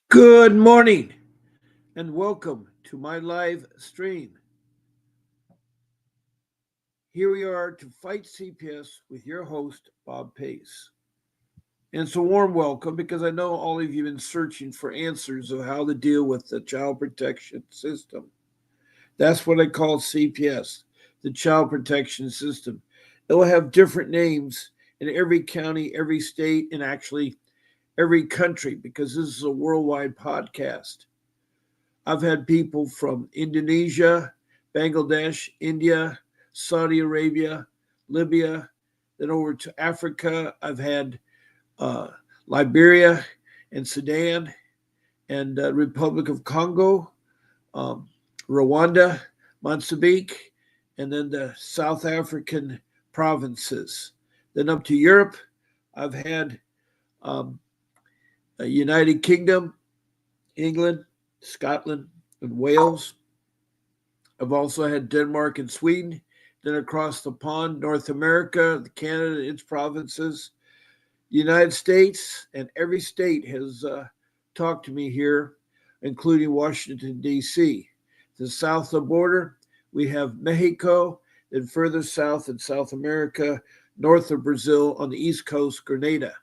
Good morning and welcome to my live stream. Here we are to fight CPS with your host, Bob Pace. And it's a warm welcome because I know all of you have been searching for answers of how to deal with the child protection system. That's what I call CPS, the child protection system. It will have different names in every county, every state, and actually every country because this is a worldwide podcast. I've had people from Indonesia, Bangladesh, India, Saudi Arabia, Libya, then over to Africa. I've had uh, Liberia and Sudan and Republic of Congo, um, Rwanda, Mozambique, and then the South African provinces. Then up to Europe, I've had um, United Kingdom, England, Scotland, and Wales. I've also had Denmark and Sweden. Then across the pond, North America, Canada, its provinces, the United States, and every state has talked to me here, including Washington, D.C. To the south of the border, we have Mexico, then further south in South America, north of Brazil on the east coast, Grenada.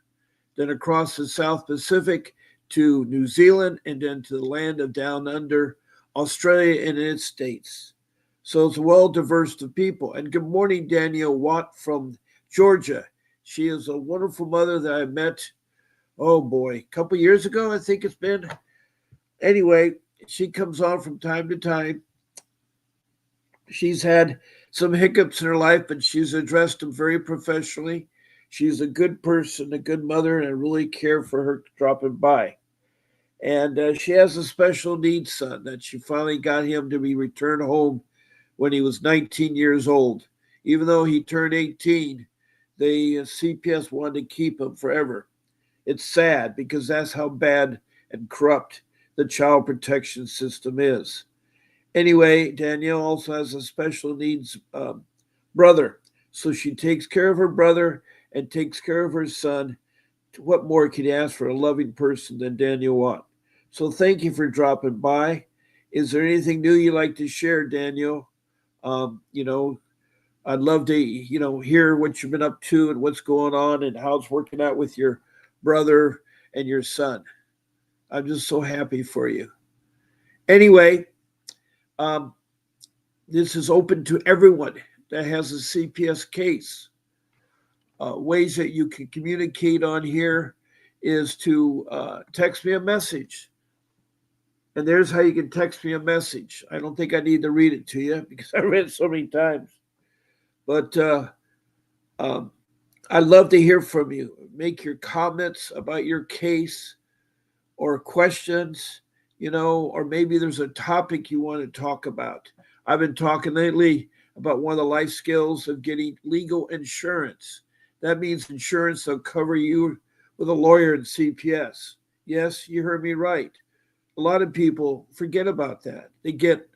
Then across the South Pacific to New Zealand, and then to the land of down under, Australia and its states. So it's well diverse of people. And good morning, Danielle Watt from Georgia. She is a wonderful mother that I met, oh boy, a couple years ago, I think it's been. Anyway, she comes on from time to time. She's had some hiccups in her life, but she's addressed them very professionally. She's a good person, a good mother, and I really care for her dropping by. And she has a special needs son that she finally got him to be returned home when he was 19 years old. Even though he turned 18, the CPS wanted to keep him forever. It's sad because that's how bad and corrupt the child protection system is. Anyway, Danielle also has a special needs brother. So she takes care of her brother and takes care of her son. What more could you ask for a loving person than Danielle Watt? So thank you for dropping by. Is there anything new you'd like to share, Daniel? You know, I'd love to, hear what you've been up to and what's going on and how it's working out with your brother and your son. I'm just so happy for you. Anyway, um, this is open to everyone that has a CPS case. Ways that you can communicate on here is to text me a message. And there's how you can text me a message. I don't think I need to read it to you because I read it so many times. But um, I'd love to hear from you. Make your comments about your case or questions, or maybe there's a topic you want to talk about. I've been talking lately about one of the life skills of getting legal insurance. That means insurance that'll cover you with a lawyer and CPS. Yes, you heard me right. A lot of people forget about that. They get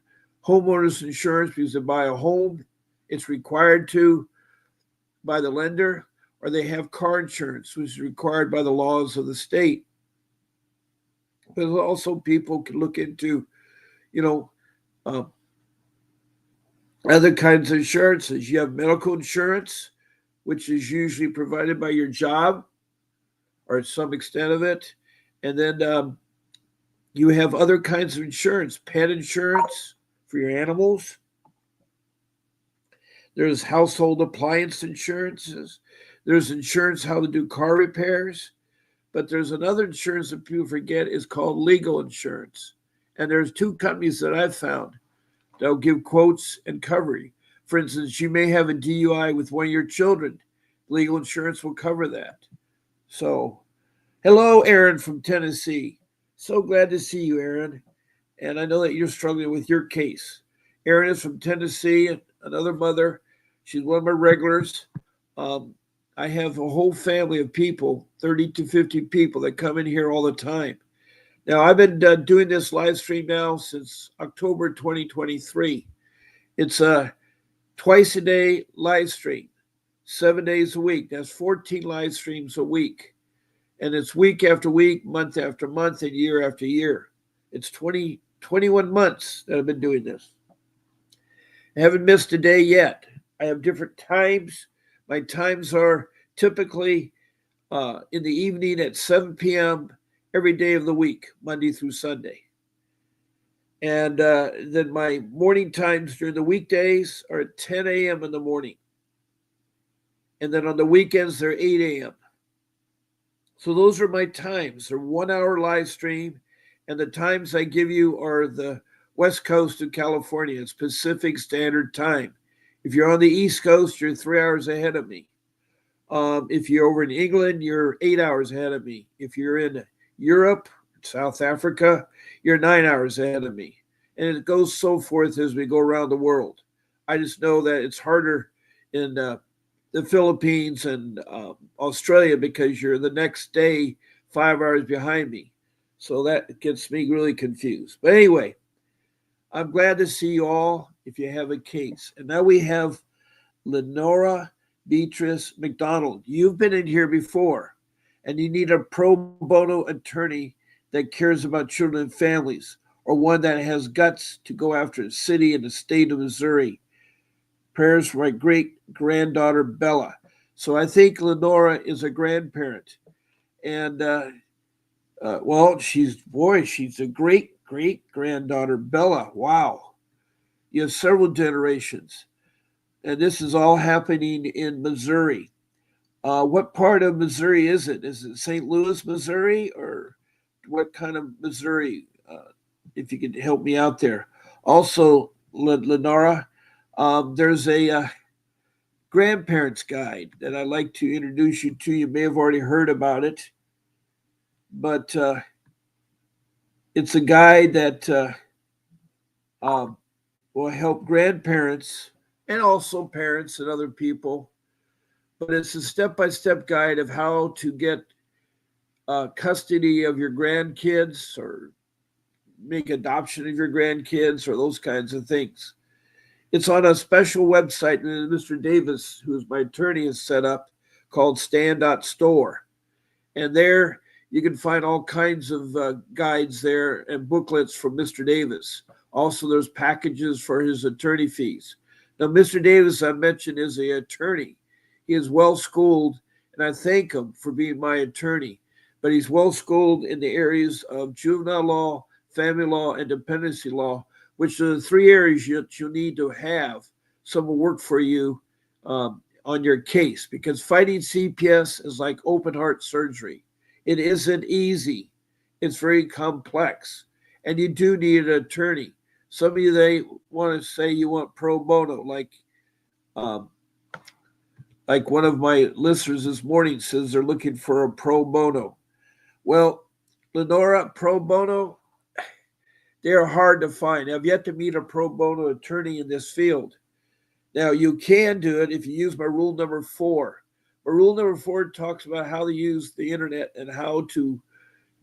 homeowners insurance because they buy a home, it's required to by the lender, or they have car insurance, which is required by the laws of the state. But also, people can look into, you know, uh, other kinds of insurances. You have medical insurance, which is usually provided by your job or some extent of it. And then you have other kinds of insurance, pet insurance for your animals. There's household appliance insurances. There's insurance how to do car repairs. But there's another insurance that people forget is called legal insurance. And there's two companies that I've found that'll give quotes and coverage. For instance, you may have a DUI with one of your children. Legal insurance will cover that. So, hello, Aaron from Tennessee. So glad to see you, Aaron. And I know that you're struggling with your case. Erin is from Tennessee, another mother. She's one of my regulars. Um, I have a whole family of people, 30 to 50 people that come in here all the time. Now, I've been doing this live stream now since October 2023. It's a twice a day live stream, 7 days a week. That's 14 live streams a week. And it's week after week, month after month, and year after year. It's 21 months that I've been doing this. I haven't missed a day yet. I have different times. My times are typically in the evening at 7 p.m. every day of the week, Monday through Sunday. And then my morning times during the weekdays are at 10 a.m. in the morning. And then on the weekends, they're 8 a.m. So those are my times. They're 1 hour live stream. And the times I give you are the West Coast of California. It's Pacific Standard Time. If you're on the East Coast, you're 3 hours ahead of me. If you're over in England, you're 8 hours ahead of me. If you're in Europe, South Africa, you're 9 hours ahead of me. And it goes so forth as we go around the world. I just know that it's harder in the Philippines and Australia because you're the next day 5 hours behind me. So that gets me really confused. But anyway, I'm glad to see you all if you have a case. And now we have Lenora Beatrice McDonald. You've been in here before, and you need a pro bono attorney that cares about children and families, or one that has guts to go after a city in the state of Missouri. Prayers for my great granddaughter Bella. So I think Lenora is a grandparent, and well, she's a great granddaughter Bella. Wow, you have several generations, and this is all happening in Missouri. What part of Missouri is it? Is it St. Louis, Missouri, or what kind of Missouri? If you could help me out there. Also, Lenora, there's a grandparents guide that I'd like to introduce you to. You may have already heard about it, but it's a guide that um, will help grandparents and also parents and other people. But it's a step by step guide of how to get custody of your grandkids or make adoption of your grandkids or those kinds of things. It's on a special website that Mr. Davis, who is my attorney, has set up called Stand.store. And there you can find all kinds of guides there and booklets from Mr. Davis. Also, there's packages for his attorney fees. Now, Mr. Davis, I mentioned, is an attorney. He is well schooled, and I thank him for being my attorney. But he's well schooled in the areas of juvenile law, family law, and dependency law, which are the three areas that you need to have someone work for you on your case. Because fighting CPS is like open heart surgery. It isn't easy. It's very complex, and you do need an attorney. Some of you they want to say you want pro bono, um, like one of my listeners this morning says they're looking for a pro bono. Well, Lenora, pro bono, they are hard to find. I've yet to meet a pro bono attorney in this field. Now, you can do it if you use my rule number 4. My rule number 4 talks about how to use the internet and how to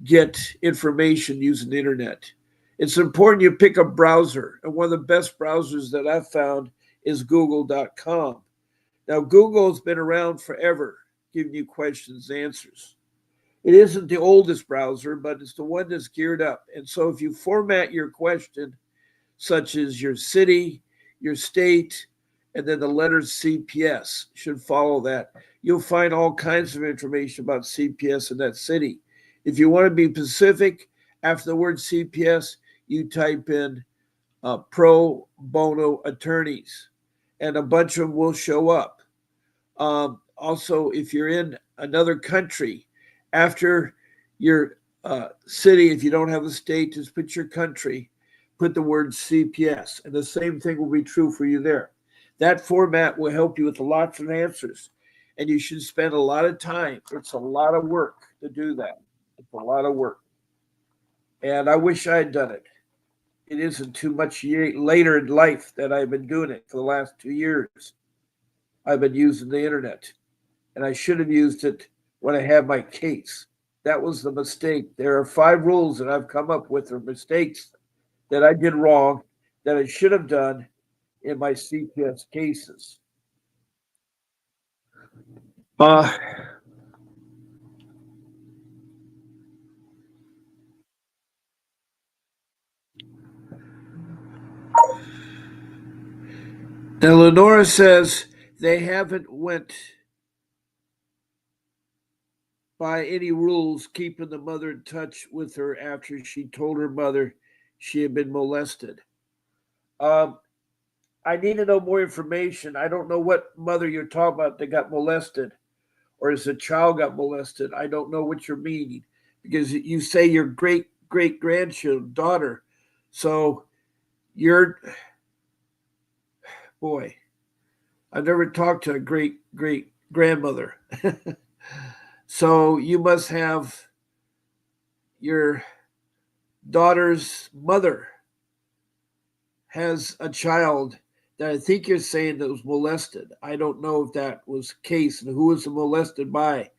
get information using the internet. It's important you pick a browser, and one of the best browsers that I've found is google.com. Now, Google has been around forever, giving you questions and answers. It isn't the oldest browser, but it's the one that's geared up. And so if you format your question, such as your city, your state, and then the letters CPS should follow that, you'll find all kinds of information about CPS in that city. If you want to be specific, after the word CPS, you type in pro bono attorneys, and a bunch of them will show up. Also, if you're in another country, after your city, if you don't have a state, just put your country, put the word CPS, and the same thing will be true for you there. That format will help you with lots of answers, and you should spend a lot of time. It's a lot of work to do that. It's a lot of work, and I wish I had done it. It isn't too much later in life that I've been doing it for the last 2 years. I've been using the internet, and I should have used it when I had my case. That was the mistake. There are 5 rules that I've come up with, or mistakes that I did wrong that I should have done in my CPS cases. Uh, Now, Lenora says they haven't went by any rules keeping the mother in touch with her after she told her mother she had been molested. Um, I need to know more information. I don't know what mother you're talking about that got molested, or as a child got molested. I don't know what you're meaning because you say your great grandchild daughter. So you're, boy, I've never talked to a great grandmother. So you must have your daughter's mother has a child that I think you're saying that was molested. I don't know if that was the case and who was molested by.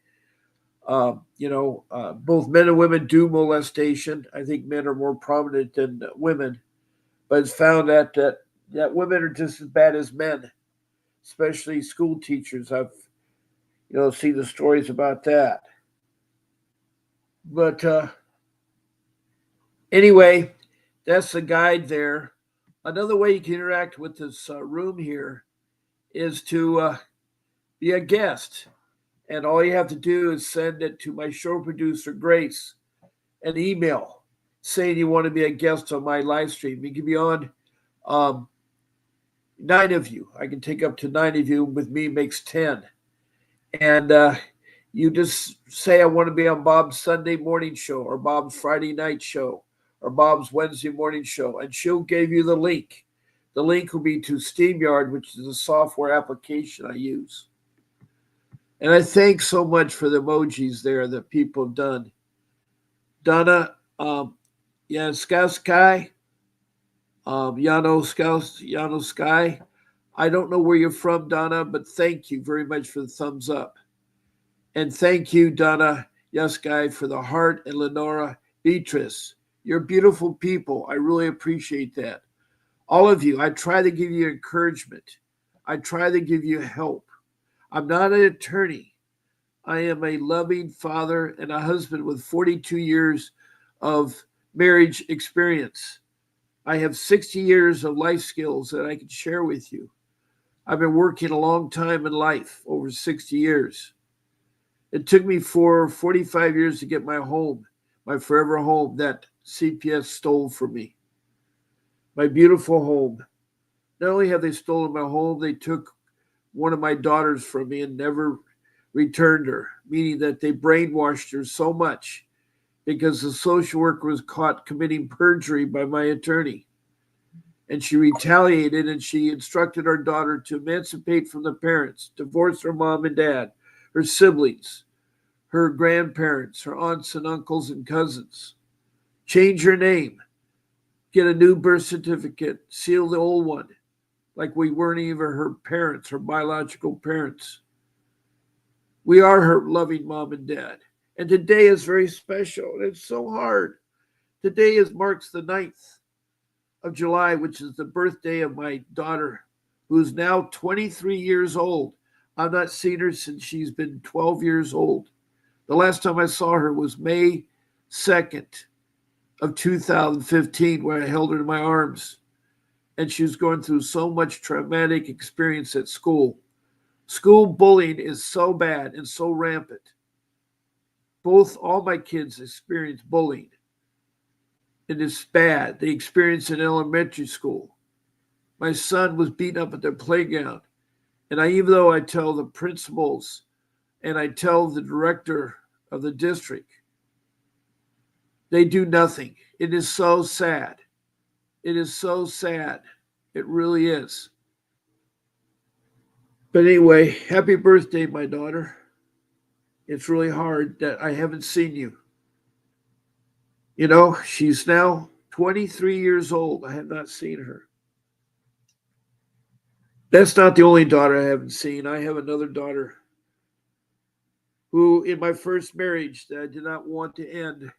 Both men and women do molestation. I think men are more prominent than women, but it's found that women are just as bad as men, especially school teachers. I've seen the stories about that. But anyway, that's the guide there. Another way you can interact with this room here is to be a guest. And all you have to do is send it to my show producer, Grace, an email saying you want to be a guest on my live stream. You can be on 9 of you. I can take up to 9 of you. With me makes 10. And you just say, I want to be on Bob's Sunday morning show or Bob's Friday night show or Bob's Wednesday morning show. And she'll give you the link. The link will be to StreamYard, which is a software application I use. And I thank so much for the emojis there that people have done. Donna Yaskowski, Yano Sky. I don't know where you're from, Donna, but thank you very much for the thumbs up. And thank you, Donna Yaskowski, for the heart, and Lenora Beatrice. You're beautiful people. I really appreciate that. All of you, I try to give you encouragement. I try to give you help. I'm not an attorney. I am a loving father and a husband with 42 years of marriage experience. I have 60 years of life skills that I can share with you. I've been working a long time in life, over 60 years. It took me 45 years to get my home, my forever home that CPS stole from me. My beautiful home. Not only have they stolen my home, they took one of my daughters from me and never returned her, meaning that they brainwashed her so much because the social worker was caught committing perjury by my attorney. And she retaliated and she instructed our daughter to emancipate from the parents, divorce her mom and dad, her siblings, her grandparents, her aunts and uncles and cousins, change her name, get a new birth certificate, seal the old one, like we weren't even her parents, her biological parents. We are her loving mom and dad. And today is very special. And it's so hard. Today marks the 9th of July, which is the birthday of my daughter, who's now 23 years old. I've not seen her since she's been 12 years old. The last time I saw her was May 2nd of 2015, where I held her in my arms. And she was going through so much traumatic experience at school. School bullying is so bad and so rampant. All my kids experience bullying. It is bad. They experience it in elementary school. My son was beaten up at the playground. And even though I tell the principals and I tell the director of the district, they do nothing. It is so sad. It is so sad. It really is. But anyway, happy birthday, my daughter. It's really hard that I haven't seen you. You know, she's now 23 years old. I have not seen her. That's not the only daughter I haven't seen. I have another daughter who, in my first marriage that I did not want to end,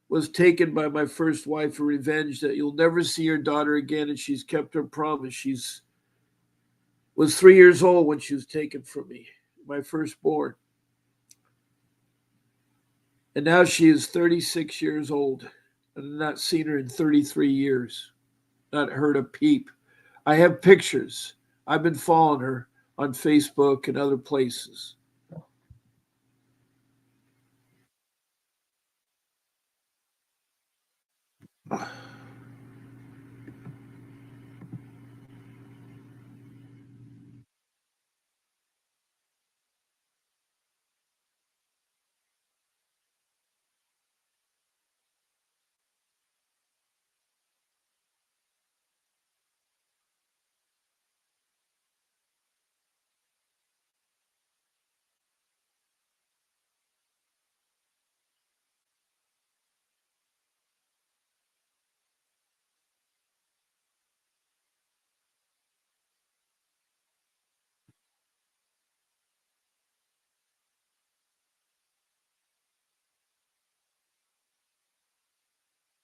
was taken by my first wife for revenge that you'll never see your daughter again, and she's kept her promise. She's was 3 years old when she was taken from me, my firstborn. And now she is 36 years old. And I've not seen her in 33 years. Not heard a peep. I have pictures. I've been following her on Facebook and other places.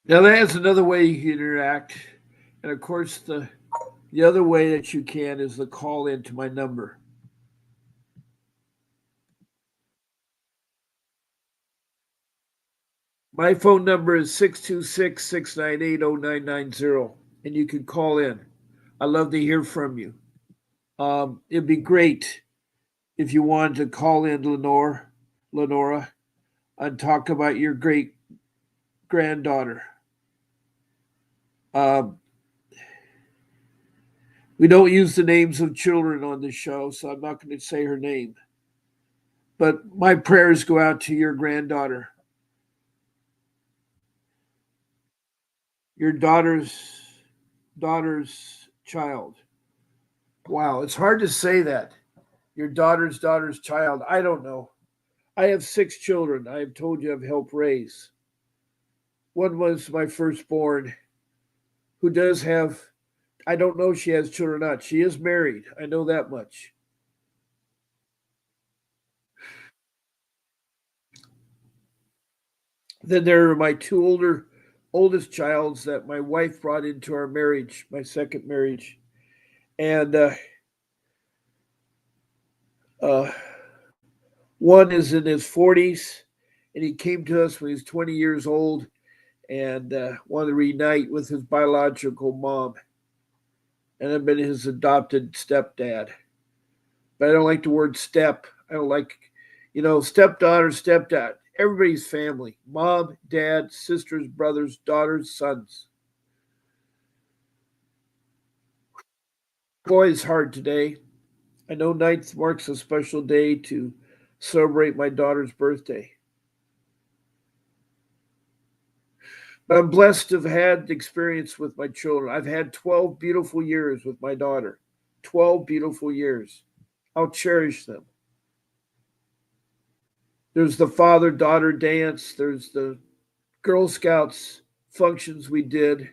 Now that's another way you can interact. And of course the other way that you can is the call in to my number. My phone number is 626-698-0990, and you can call in. I love to hear from you. It'd be great if you wanted to call in, Lenora, and talk about your great granddaughter. Um, we don't use the names of children on the show, so I'm not going to say her name. But my prayers go out to your granddaughter, your daughter's child. Wow, it's hard to say that. Your daughter's child. I don't know. I have 6 children. I have told you I've helped raise. One was my firstborn, who does have, I don't know if she has children or not. She is married. I know that much. Then there are my two oldest childs that my wife brought into our marriage, my second marriage. And uh, one is in his 40s, and he came to us when he was 20 years old and wanted to reunite with his biological mom. And I've been his adopted stepdad. But I don't like the word step. I don't like, stepdaughter, stepdad. Everybody's family: mom, dad, sisters, brothers, daughters, sons. Boy, it's hard today. I know ninth marks a special day to celebrate my daughter's birthday. But I'm blessed to have had experience with my children. I've had 12 beautiful years with my daughter. 12 beautiful years. I'll cherish them. There's the father daughter dance, there's the Girl Scouts functions we did.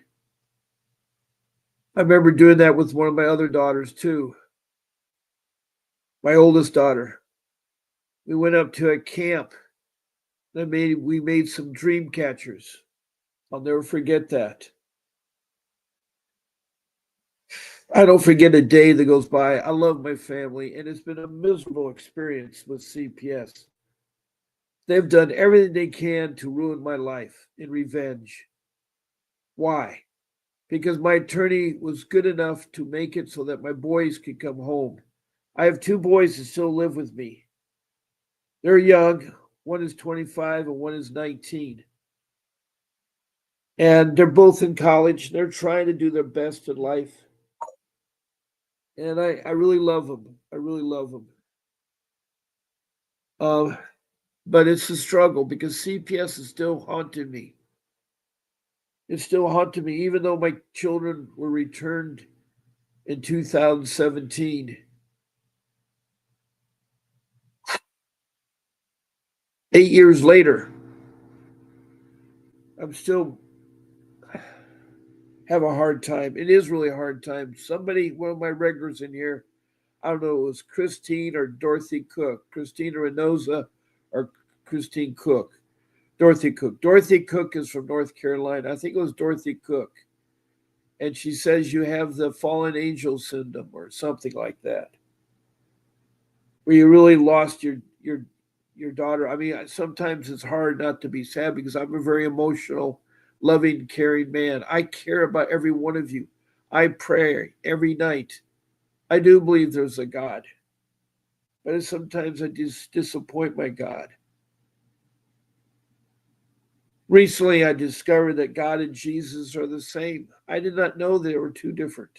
I remember doing that with one of my other daughters too, my oldest daughter. We went up to a camp. We made some dream catchers. I'll never forget that. I don't forget a day that goes by. I love my family, and it's been a miserable experience with CPS. They've done everything they can to ruin my life in revenge. Why? Because my attorney was good enough to make it so that my boys could come home. I have 2 boys that still live with me. They're young. One is 25 and one is 19. And they're both in college. They're trying to do their best in life. And I really love them. I really love them. Uh, but it's a struggle because CPS is still haunting me. It's still haunting me, even though my children were returned in 2017. 8 years later, I'm still have a hard time. It is really a hard time. One of my regulars in here, I don't know, it was Christine or Dorothy Cook, Christina Renoza or Christine Cook, Dorothy Cook. Dorothy Cook is from North Carolina. I think it was Dorothy Cook. And she says you have the fallen angel syndrome or something like that, where you really lost your daughter. I mean, sometimes it's hard not to be sad because I'm a very emotional, loving, caring man. I care about every one of you. I pray every night I do believe there's a God, but sometimes I just disappoint my God. Recently, I discovered that God and Jesus are the same. I did not know they were two different,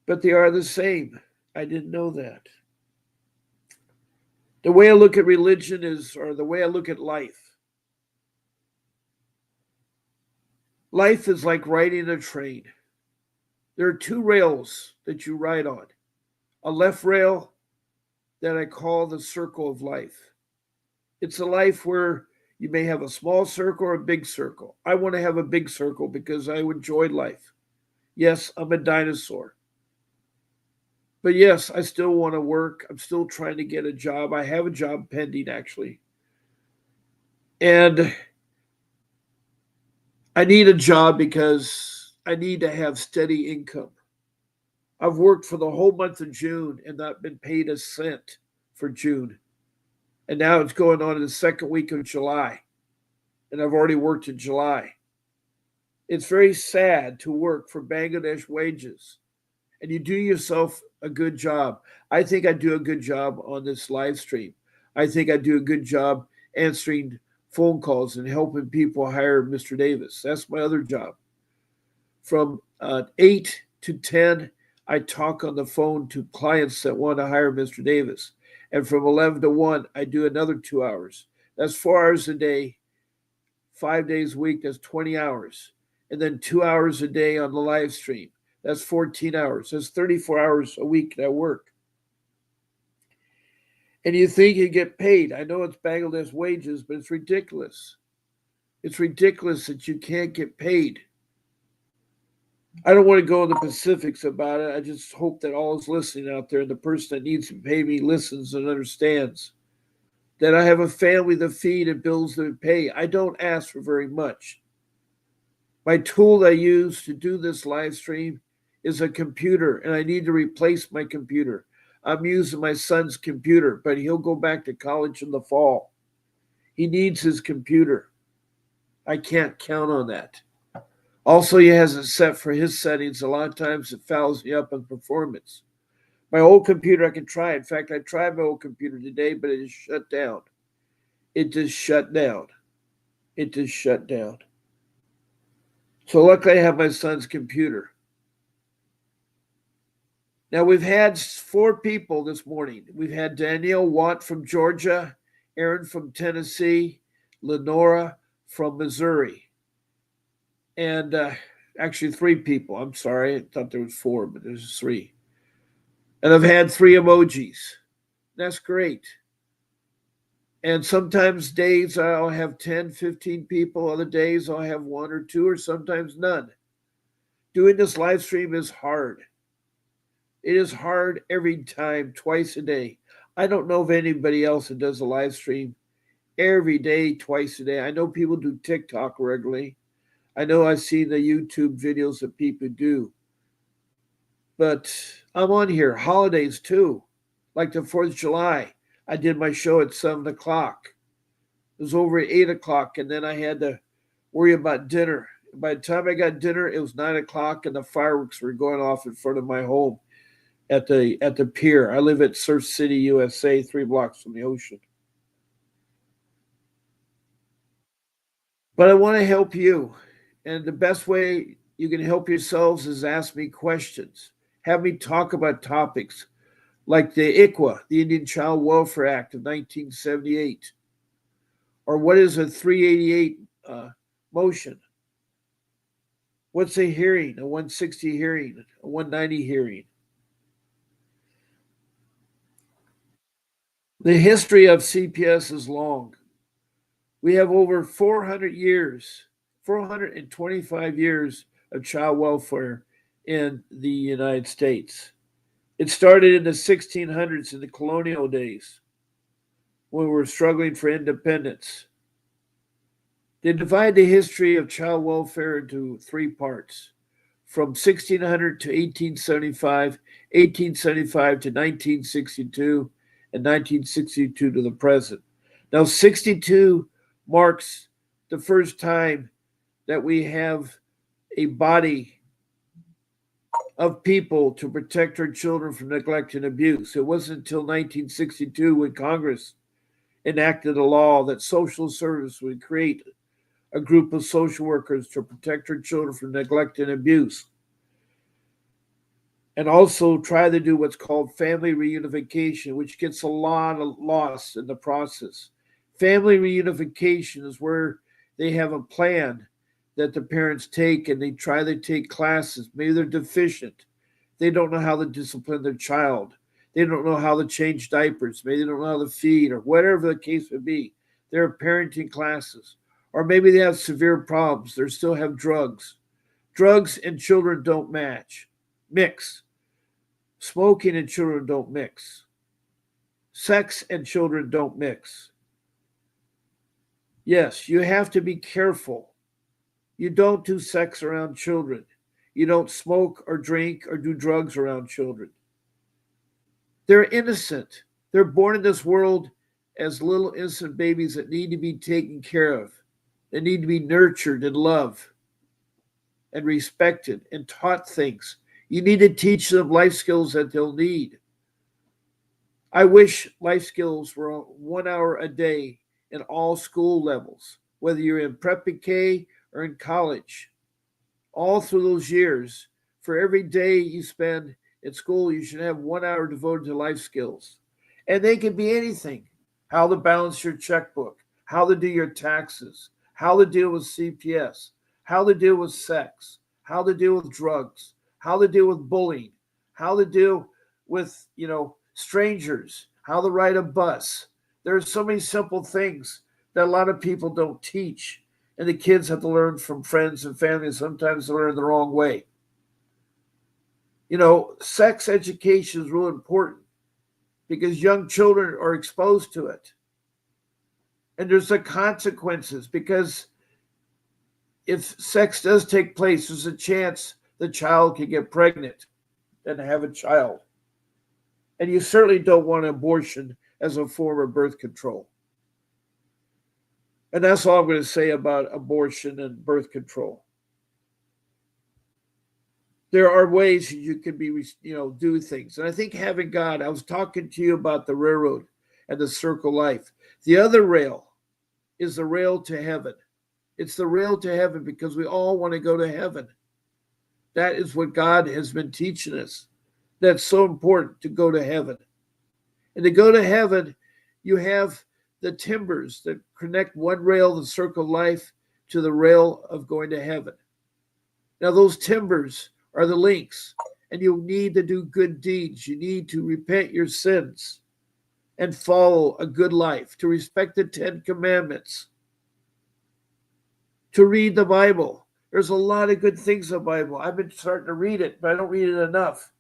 but they are the same. I didn't know that. The way I look at religion is, or the way I look at life, life is like riding a train. There are two rails that you ride on, a left rail that I call the circle of life. It's a life where you may have a small circle or a big circle. I want to have a big circle because I enjoy life. Yes, I'm a dinosaur. But yes, I still want to work. I'm still trying to get a job. I have a job pending, actually. And I need a job because I need to have steady income. I've worked for the whole month of June and not been paid a cent for June. And now it's going on in the second week of July. And I've already worked in July. It's very sad to work for Bangladesh wages and you do yourself a good job. I think I do a good job on this live stream. I think I do a good job answering phone calls and helping people hire Mr. Davis. That's my other job. From 8 to 10, I talk on the phone to clients that want to hire Mr. Davis. And from 11 to 1, I do another 2 hours. That's 4 hours a day, 5 days a week. That's 20 hours. And then 2 hours a day on the live stream. That's 14 hours. That's 34 hours a week that I work. And you think you get paid. I know it's Bangladesh wages, but it's ridiculous. It's ridiculous that you can't get paid. I don't want to go into specifics about it. I just hope that all is listening out there and the person that needs to pay me listens and understands that I have a family to feed and bills to pay. I don't ask for very much. My tool I use to do this live stream is a computer, and I need to replace my computer. I'm using my son's computer, but he'll go back to college in the fall. He needs his computer. I can't count on that. Also, he has it set for his settings. A lot of times it fouls me up on performance. My old computer, I can try. In fact, I tried my old computer today, but it is shut down. It just shut down. It just shut down. So luckily I have my son's computer. Now we've had 4 people this morning. We've had Danielle Watt from Georgia, Aaron from Tennessee, Lenora from Missouri. And actually 3 people. I'm sorry. I thought there was 4, but there's 3. And I've had 3 emojis. That's great. And sometimes days I'll have 10, 15 people. Other days I'll have 1 or 2 or sometimes none. Doing this live stream is hard. It is hard every time, twice a day. I don't know of anybody else that does a live stream every day, twice a day. I know people do TikTok regularly. I know I see the YouTube videos that people do. But I'm on here. Holidays too. Like the 4th of July. I did my show at 7 o'clock. It was over at 8 o'clock, and then I had to worry about dinner. By the time I got dinner, it was 9 o'clock, and the fireworks were going off in front of my home at the pier. I live at Surf City, USA, 3 blocks from the ocean. But I want to help you. And the best way you can help yourselves is ask me questions. Have me talk about topics like the ICWA, the Indian Child Welfare Act of 1978, or what is a 388 motion? What's a hearing, a 160 hearing, a 190 hearing? The history of CPS is long. We have over 400 years, 425 years of child welfare in the United States. It started in the 1600s in the colonial days when we were struggling for independence. They divide the history of child welfare into 3 parts. From 1600 to 1875, 1875 to 1962, and 1962 to the present. Now, 62 marks the first time that we have a body of people to protect our children from neglect and abuse. It wasn't until 1962 when Congress enacted a law that social service would create a group of social workers to protect our children from neglect and abuse, and also try to do what's called family reunification, which gets a lot of loss in the process. Family reunification is where they have a plan that the parents take and they try to take classes. Maybe they're deficient. They don't know how to discipline their child. They don't know how to change diapers. Maybe they don't know how to feed or whatever the case may be. There are parenting classes. Or maybe they have severe problems. They still have drugs. Drugs and children don't mix. Smoking and children don't mix. Sex and children don't mix. Yes, you have to be careful. You don't do sex around children. You don't smoke or drink or do drugs around children. They're innocent. They're born in this world as little innocent babies that need to be taken care of. They need to be nurtured and loved and respected and taught things. You need to teach them life skills that they'll need. I wish life skills were 1 hour a day in all school levels, whether you're in prep K or in college. All through those years, for every day you spend at school, you should have 1 hour devoted to life skills. And they can be anything: how to balance your checkbook, how to do your taxes, how to deal with CPS, how to deal with sex, how to deal with drugs, how to deal with bullying, how to deal with, strangers, how to ride a bus. There are so many simple things that a lot of people don't teach. And the kids have to learn from friends and family. Sometimes they learn the wrong way. Sex education is really important because young children are exposed to it. And there's the consequences, because if sex does take place, there's a chance the child can get pregnant and have a child. And you certainly don't want abortion as a form of birth control. And that's all I'm going to say about abortion and birth control. There are ways you can do things. And I think having God, I was talking to you about the railroad and the circle life. The other rail is the rail to heaven. It's the rail to heaven because we all want to go to heaven. That is what God has been teaching us. That's so important, to go to heaven. And to go to heaven, you have the timbers that connect one rail, the circle of life, to the rail of going to heaven. Now, those timbers are the links, and you need to do good deeds. You need to repent your sins and follow a good life, to respect the 10 Commandments, to read the Bible. There's a lot of good things in the Bible. I've been starting to read it, but I don't read it enough.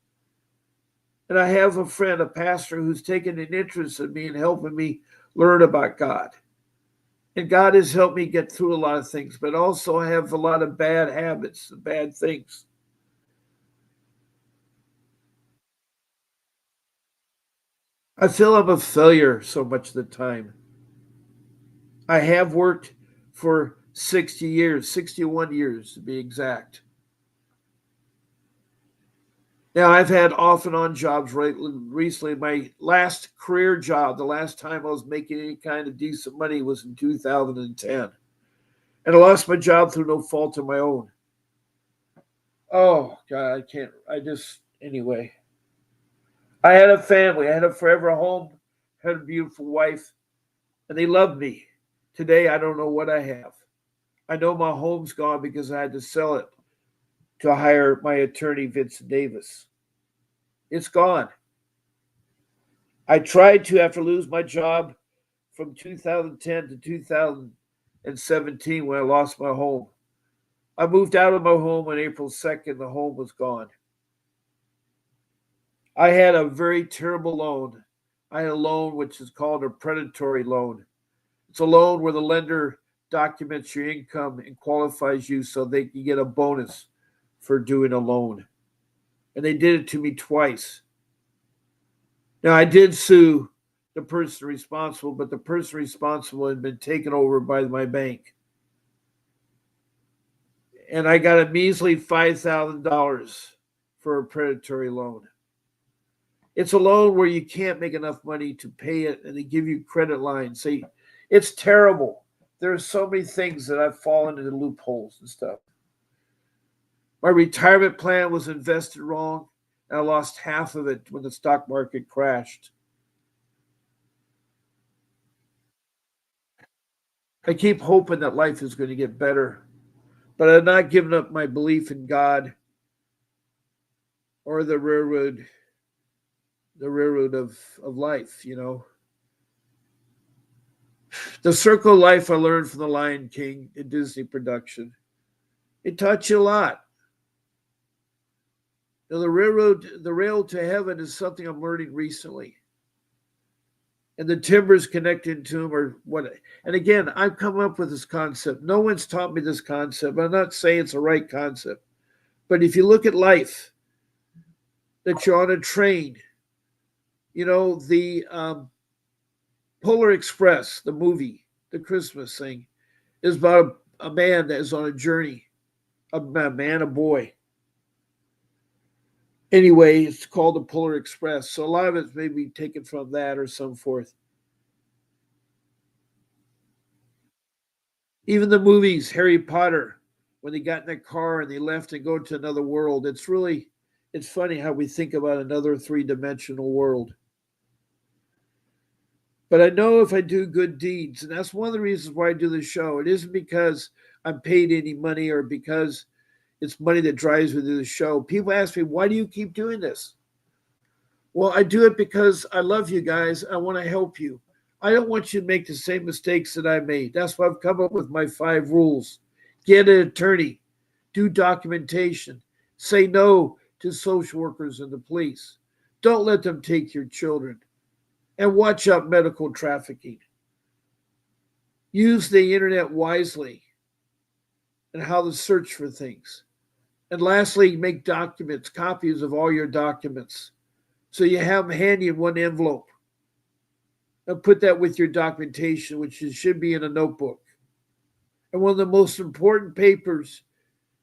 And I have a friend, a pastor, who's taken an interest in me and helping me learn about God. And God has helped me get through a lot of things, but also I have a lot of bad habits and bad things. I feel I'm a failure so much of the time. I have worked for 60 years, 61 years to be exact. Now, I've had off and on jobs recently. My last career job, the last time I was making any kind of decent money, was in 2010. And I lost my job through no fault of my own. Oh, God, anyway. I had a family. I had a forever home, had a beautiful wife, and they loved me. Today, I don't know what I have. I know my home's gone because I had to sell it to hire my attorney, Vincent Davis. It's gone. I tried to, after losing my job from 2010 to 2017 when I lost my home. I moved out of my home on April 2nd. The home was gone. I had a very terrible loan. I had a loan which is called a predatory loan. It's a loan where the lender documents your income and qualifies you so they can get a bonus for doing a loan. And they did it to me twice. Now, I did sue the person responsible, but the person responsible had been taken over by my bank. And I got a measly $5,000 for a predatory loan. It's a loan where you can't make enough money to pay it, and they give you credit lines. It's terrible. There are so many things that I've fallen into loopholes and stuff. My retirement plan was invested wrong, and I lost half of it when the stock market crashed. I keep hoping that life is going to get better, but I've not given up my belief in God or the railroad of life, you know. The circle of life I learned from the Lion King, a Disney production. It taught you a lot. Now, the rail to heaven is something I'm learning recently. And the timbers connected to them are what. And again, I've come up with this concept. No one's taught me this concept. I'm not saying it's the right concept. But if you look at life, that you're on a train, you know, the Polar Express, the movie, the Christmas thing, is about a man that is on a journey, a boy. Anyway, it's called the Polar Express. So a lot of it's maybe taken from that or some forth. Even the movies, Harry Potter, when they got in their car and they left and go to another world, it's funny how we think about another three-dimensional world. But I know if I do good deeds, and that's one of the reasons why I do this show. It isn't because I'm paid any money or because it's money that drives me to the show. People ask me, why do you keep doing this? Well, I do it because I love you guys. I want to help you. I don't want you to make the same mistakes that I made. That's why I've come up with my 5 rules. Get an attorney. Do documentation. Say no to social workers and the police. Don't let them take your children. And watch out medical trafficking. Use the internet wisely and how to search for things. And lastly, make documents, copies of all your documents. So you have them handy in one envelope. And put that with your documentation, which should be in a notebook. And one of the most important papers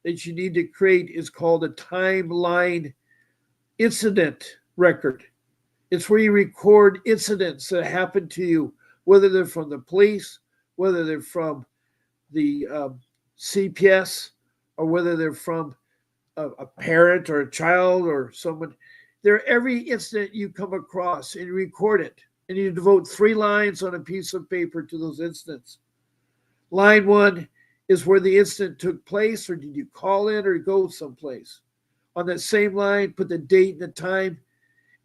that you need to create is called a timeline incident record. It's where you record incidents that happen to you, whether they're from the police, whether they're from the CPS, or whether they're from a parent or a child or someone. They're every incident you come across, and you record it. And you devote 3 lines on a piece of paper to those incidents. Line 1 is where the incident took place, or did you call in or go someplace? On that same line, put the date and the time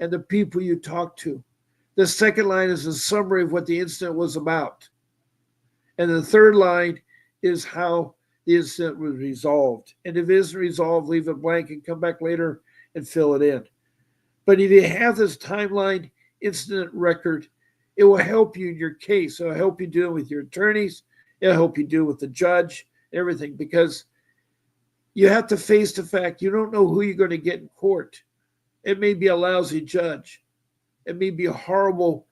and the people you talked to. The second line is a summary of what the incident was about. And the third line is how the incident was resolved. And if it isn't resolved, leave it blank and come back later and fill it in. But if you have this timeline incident record, it will help you in your case. It'll help you deal with your attorneys. It'll help you deal with the judge, everything, because you have to face the fact you don't know who you're going to get in court. It may be a lousy judge. It may be a horrible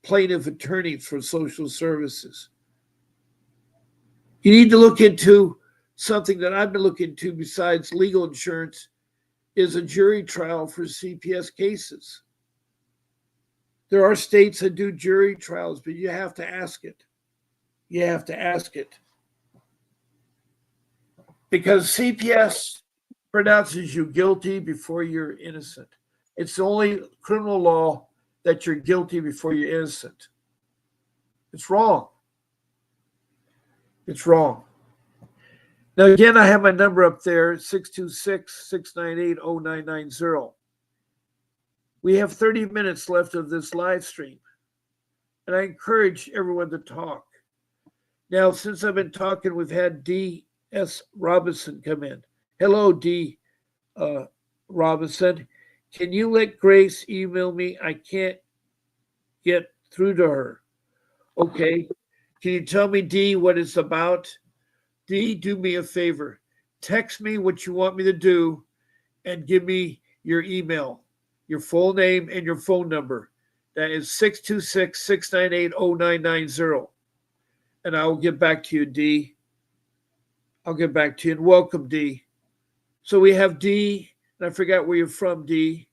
plaintiff attorney for social services. You need to look into something that I've been looking into besides legal insurance is a jury trial for CPS cases. There are states that do jury trials, but you have to ask it. You have to ask it. Because CPS pronounces you guilty before you're innocent. It's the only criminal law that you're guilty before you're innocent. It's wrong. It's wrong. Now, again, I have my number up there, 626-698-0990. We have 30 minutes left of this live stream, and I encourage everyone to talk. Now, since I've been talking, we've had D.S. Robinson come in. Hello, D. Robinson. Can you let Grace email me? I can't get through to her. Okay. Can you tell me, D, what it's about? D, do me a favor. Text me what you want me to do and give me your email, your full name, and your phone number. That is 626-698-0990. And I will get back to you, D. I'll get back to you. And welcome, D. So we have D And I forgot where you're from, Dee.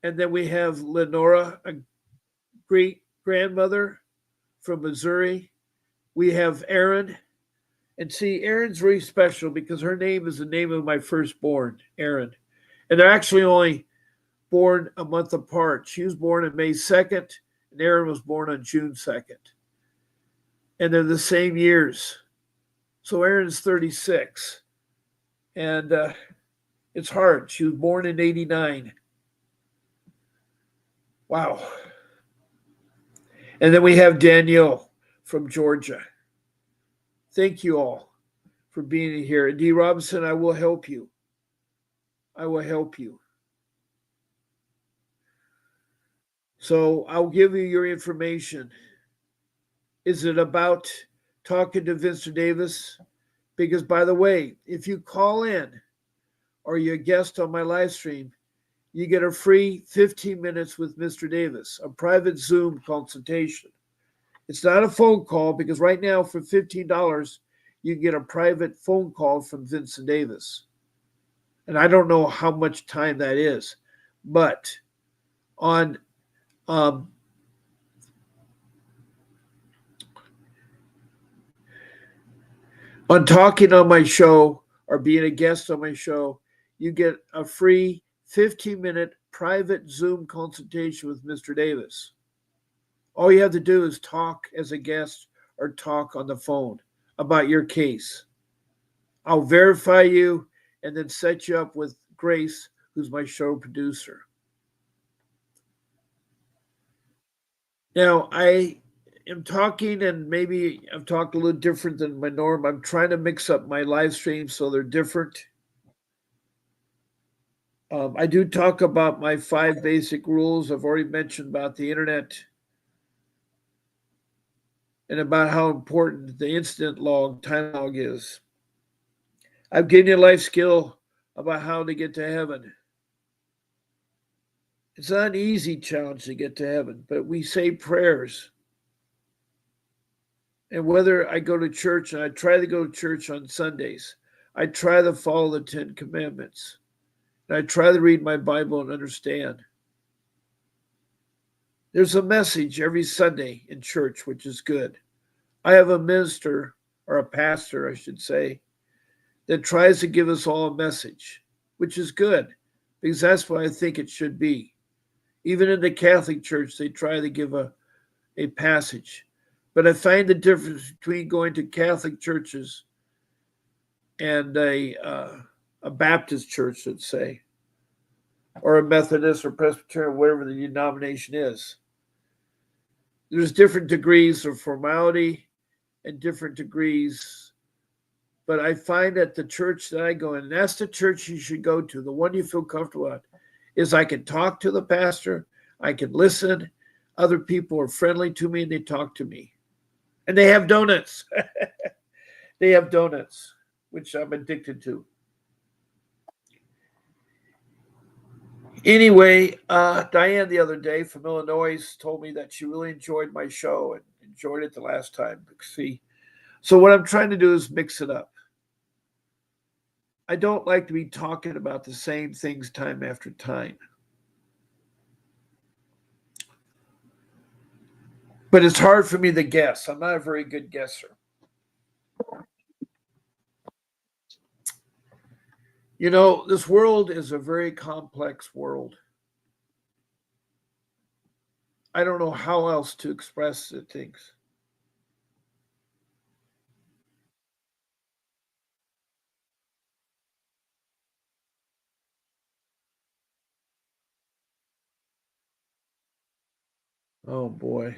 And then we have Lenora, a great grandmother from Missouri. We have Erin. And see, Erin's really special because her name is the name of my firstborn, Erin. And they're actually only born a month apart. She was born on May 2nd, and Erin was born on June 2nd. And they're the same years. So Erin's 36. And it's hard. She was born in 89. Wow. And then we have Danielle from Georgia. Thank you all for being here. And Dee Robinson, I will help you. I will help you. So I'll give you your information. Is it about talking to Vincent Davis? Because, by the way, if you call in or you're a guest on my live stream, you get a free 15 minutes with Mr. Davis, a private Zoom consultation. It's not a phone call because right now for $15, you get a private phone call from Vincent Davis. And I don't know how much time that is, but on um, on talking on my show or being a guest on my show, you get a free 15-minute private Zoom consultation with Mr. Davis. All you have to do is talk as a guest or talk on the phone about your case. I'll verify you and then set you up with Grace, who's my show producer. Now, I am talking, and maybe I've talked a little different than my norm. I'm trying to mix up my live streams so they're different. I do talk about my 5 basic rules. I've already mentioned about the internet and about how important the incident log, time log is. I've given you a life skill about how to get to heaven. It's not an easy challenge to get to heaven, but we say prayers. And whether I go to church, and I try to go to church on Sundays, I try to follow the 10 Commandments. And I try to read my Bible and understand. There's a message every Sunday in church, which is good. I have a minister, or a pastor, I should say, that tries to give us all a message, which is good, because that's what I think it should be. Even in the Catholic Church, they try to give a passage. But I find the difference between going to Catholic churches and a Baptist church, let's say, or a Methodist or Presbyterian, whatever the denomination is. There's different degrees of formality and different degrees. But I find that the church that I go in, and that's the church you should go to, the one you feel comfortable at, is I can talk to the pastor, I can listen, other people are friendly to me and they talk to me. And they have donuts. They have donuts, which I'm addicted to. Anyway, Diane the other day from Illinois told me that she really enjoyed my show and enjoyed it the last time. See, so what I'm trying to do is mix it up. I don't like to be talking about the same things time after time. But it's hard for me to guess. I'm not a very good guesser. You know, this world is a very complex world. I don't know how else to express the things. Oh boy.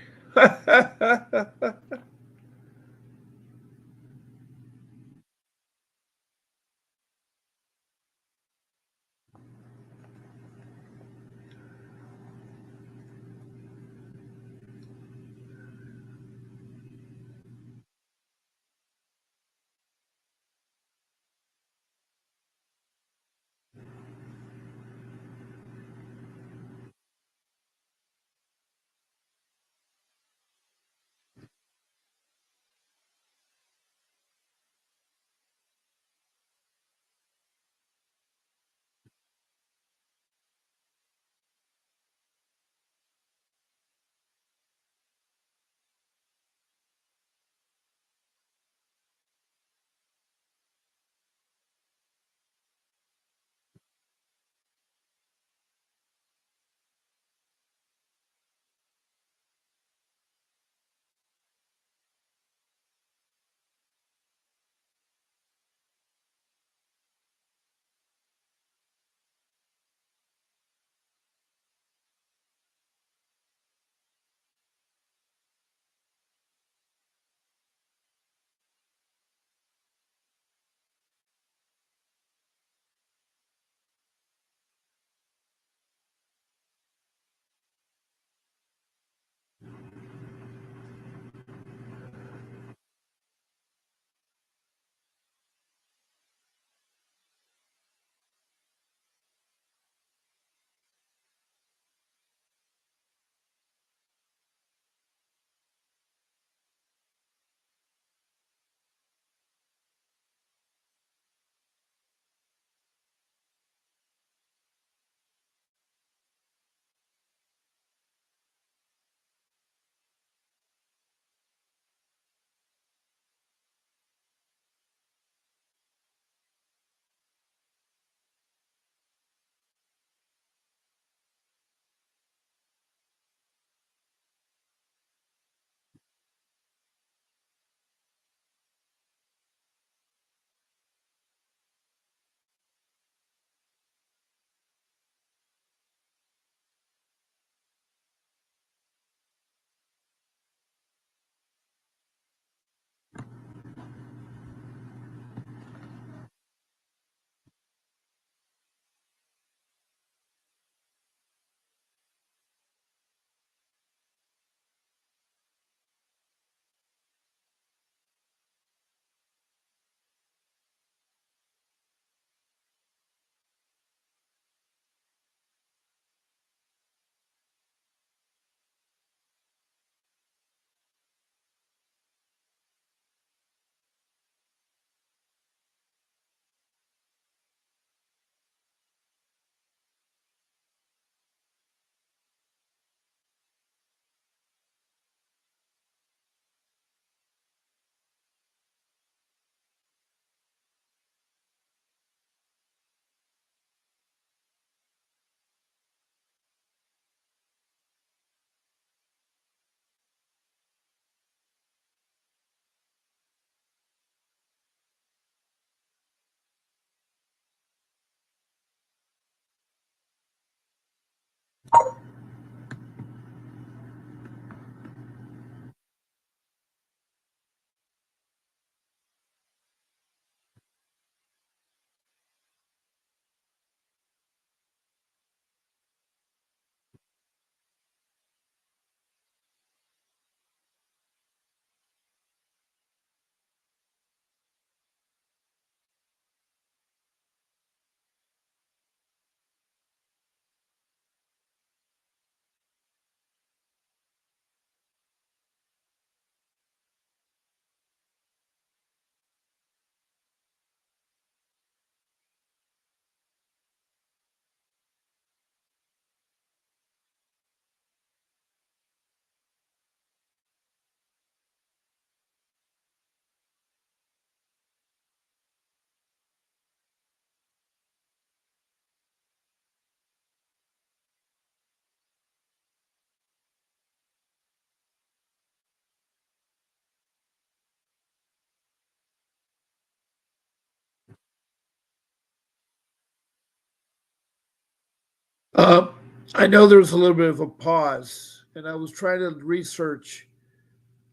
Uh, I know there was a little bit of a pause, and I was trying to research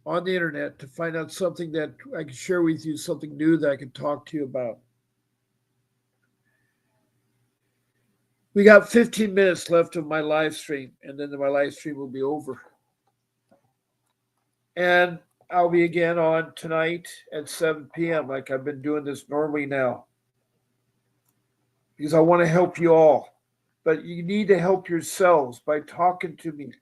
on the internet to find out something that I could share with you, something new that I could talk to you about. We got 15 minutes left of my live stream, and then my live stream will be over. And I'll be again on tonight at 7 p.m., like I've been doing this normally now, because I want to help you all. But you need to help yourselves by talking to me,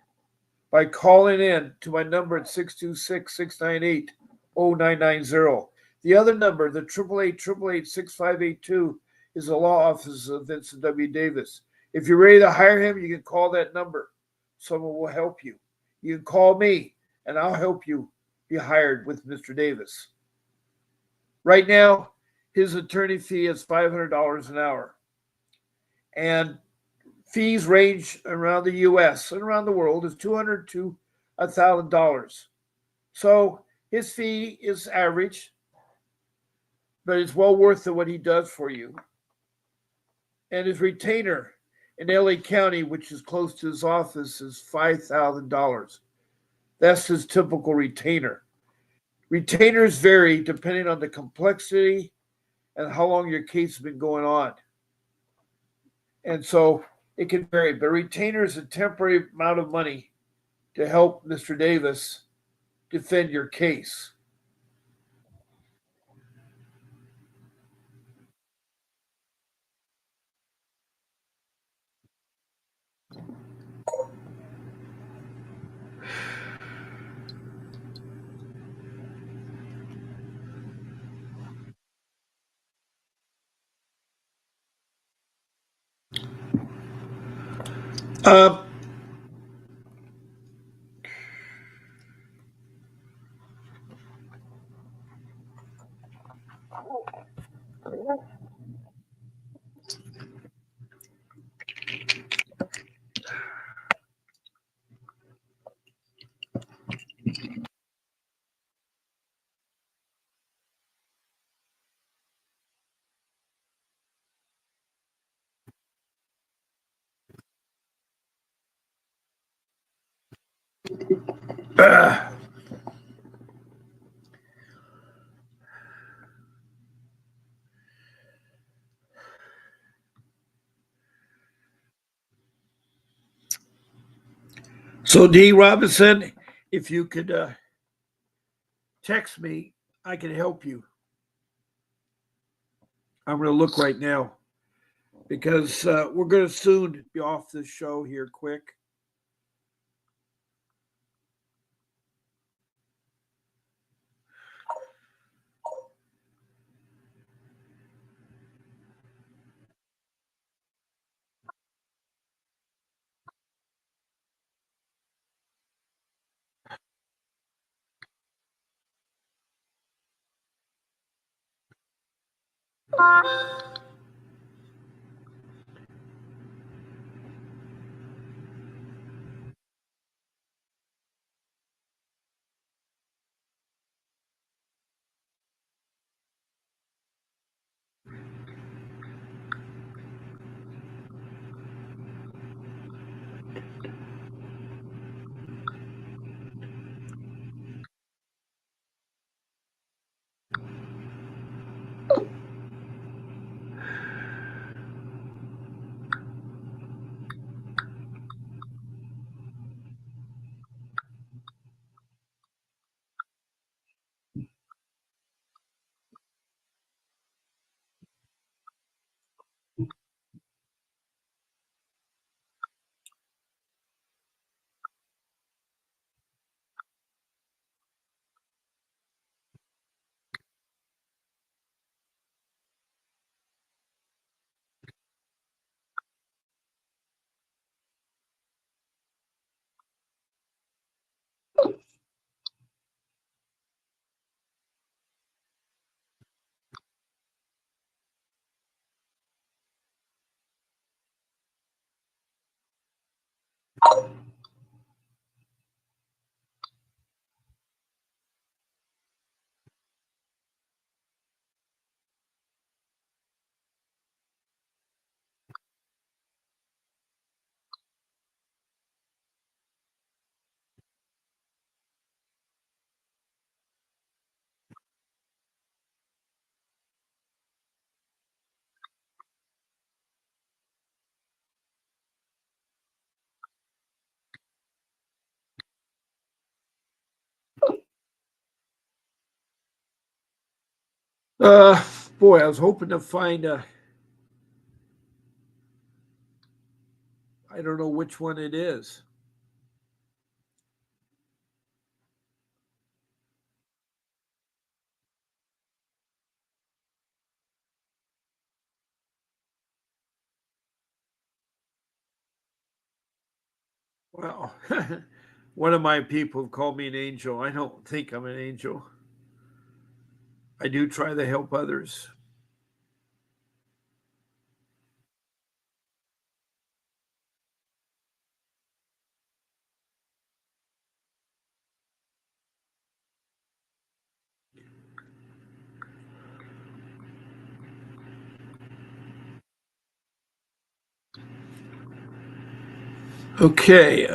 by calling in to my number at 626-698-0990. The other number, the 888-888-6582, is the law office of Vincent W. Davis. If you're ready to hire him, you can call that number. Someone will help you. You can call me, and I'll help you be hired with Mr. Davis. Right now, his attorney fee is $500 an hour. And fees range around the U.S. and around the world is $200 to $1,000. So his fee is average, but it's well worth it what he does for you. And his retainer in LA County, which is close to his office, is $5,000. That's his typical retainer. Retainers vary depending on the complexity and how long your case has been going on. And so it can vary, but a retainer is a temporary amount of money to help Mr. Davis defend your case. Uh, so, D. Robinson, if you could text me, I can help you. I'm going to look right now because we're going to soon be off this show here quick. Uh, Boy, I was hoping to find a. I don't know which one it is. Well, one of my people have called me an angel. I don't think I'm an angel. I do try to help others. Okay.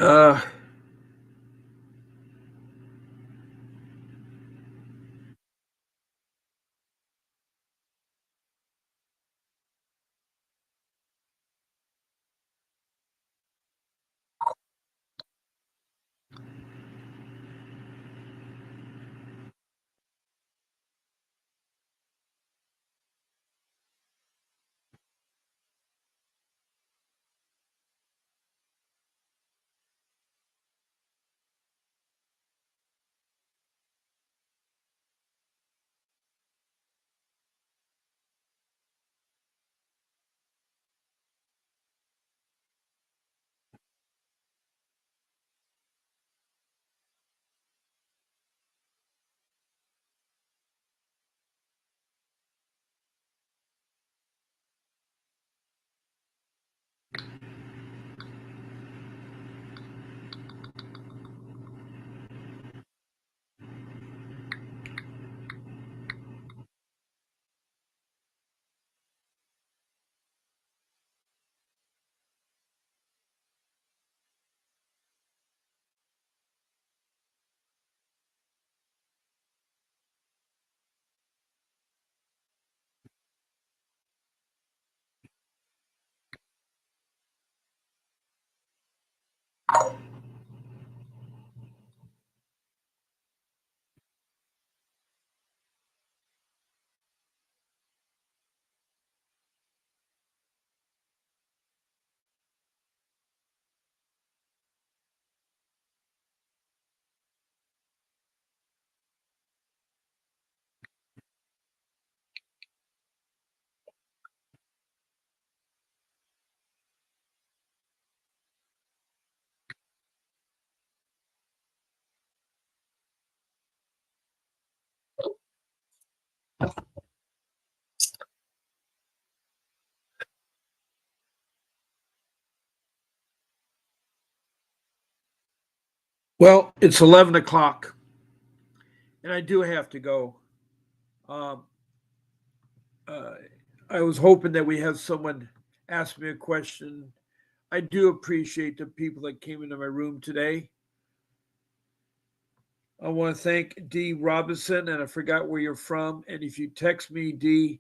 Well, it's 11 o'clock, and I do have to go. Um, uh, I was hoping that we have someone ask me a question. I do appreciate the people that came into my room today. I want to thank Dee Robinson, and I forgot where you're from. And if you text me, Dee,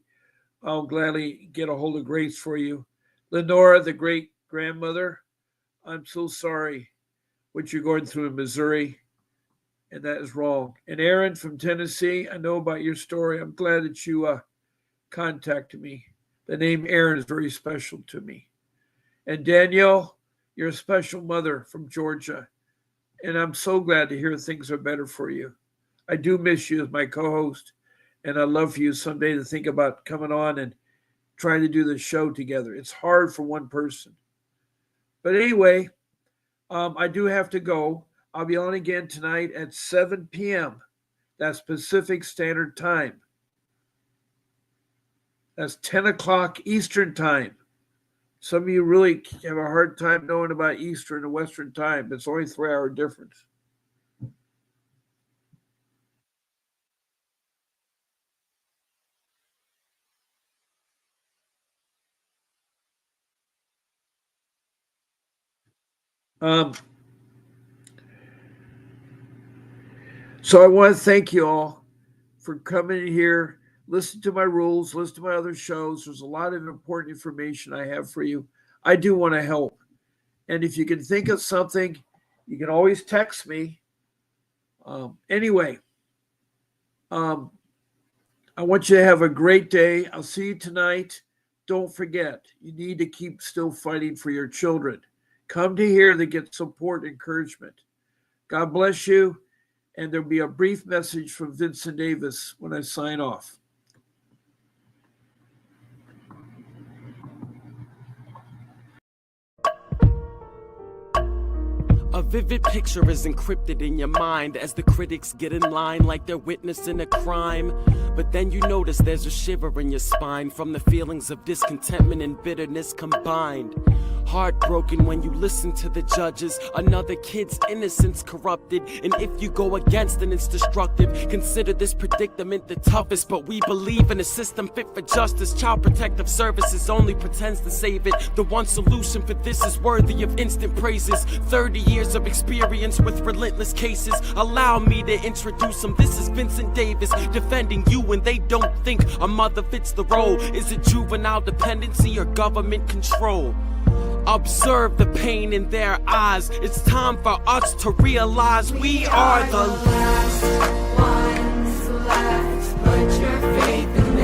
I'll gladly get a hold of Grace for you. Lenora, the great grandmother, I'm so sorry what you're going through in Missouri, and that is wrong. And Aaron from Tennessee, I know about your story. I'm glad that you contacted me. The name Aaron is very special to me. And Danielle, you're a special mother from Georgia, and I'm so glad to hear things are better for you. I do miss you as my co-host, and I'd love for you someday to think about coming on and trying to do the show together. It's hard for one person. But anyway, I do have to go. I'll be on again tonight at 7 p.m. That's Pacific Standard Time. That's 10 o'clock Eastern Time. Some of you really have a hard time knowing about Eastern and Western Time. It's only 3 hour difference. Um, so I want to thank you all for coming in here, listen to my rules, listen to my other shows. There's a lot of important information I have for you. I do want to help. And if you can think of something, you can always text me. Anyway, um, I want you to have a great day. I'll see you tonight. Don't forget, you need to keep still fighting for your children. Come to here to get support and encouragement. God bless you. And there'll be a brief message from Vincent Davis when I sign off. A vivid picture is encrypted in your mind as the critics get in line like they're witnessing a crime. But then you notice there's a shiver in your spine from the feelings of discontentment and bitterness combined. Heartbroken when you listen to the judges, another kid's innocence corrupted. And if you go against it, it's destructive. Consider this predicament the toughest, but we believe in a system fit for justice. Child Protective Services only pretends to save it. The one solution for this is worthy of instant praises. 30 years of experience with relentless cases. Allow me to introduce him. This is Vincent Davis, defending you when they don't think a mother fits the role. Is it juvenile dependency or government control? Observe the pain in their eyes. It's time for us to realize we are the last ones left. Put your faith in